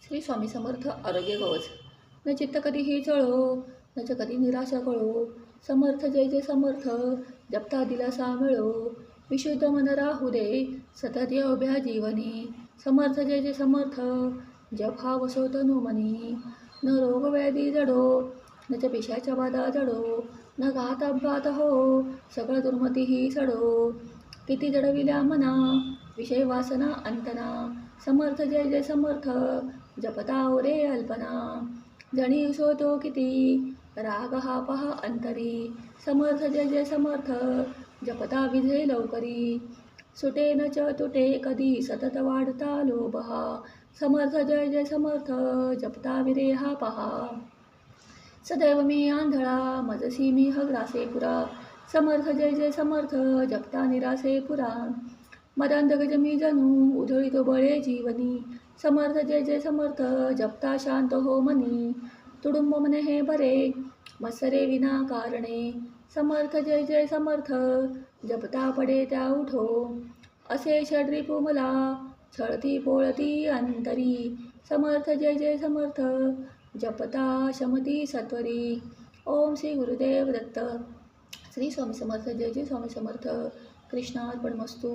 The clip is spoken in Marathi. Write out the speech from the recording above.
श्री स्वामी समर्थ आरोग्य कवच. न चित्त कधीही चळो, न च कधी निराशा कळो. समर्थ जय जय समर्थ, जपता दिलासा मिळो. विशुद्ध मन राहू दे, सतत ये उभ्या जीवनी. समर्थ जय जय समर्थ, जप हा वसो तनु मनी. न रोग व्याधी जडो, न च पिशाच्या बाधा जडो. न घात अपघात हो, सगळ दुर्मतीही सडो. किती जडविल्या मना, विषय वासना अंतना. समर्थ जय जय समर्थ, जपता रे अल्पना. जणी उसळतो किती, राग हा पहा अंतरी. समर्थ जय जय समर्थ, जपता विझे लवकरी. सुटे न च तुटे कधी, सतत वाढता लोभ हा. समर्थ जय जय समर्थ, जपता विरे हा पहा. सदैव मी आंधळा, मजसी मी हग्रासे पुरा. समर्थ जय जय समर्थ, जपता निरासे पुरा. मदांध गज मी जणू, उधळीतो बळे जीवनी. समर्थ जय जय समर्थ, जपता शांत हो मनी. तुडुंब मने हे बरे, मत्सरे विना कारणे. समर्थ जय जय समर्थ, जपता पडे त्या उठो. असे षड्रिपू मला, छळती पोळती अंतरी. समर्थ जय जय समर्थ, जपता शमती सत्वरी. ओम श्री गुरुदेव दत्त. श्री स्वामी समर्थ. जय जय स्वामी समर्थ. कृष्णार्पणमस्तु.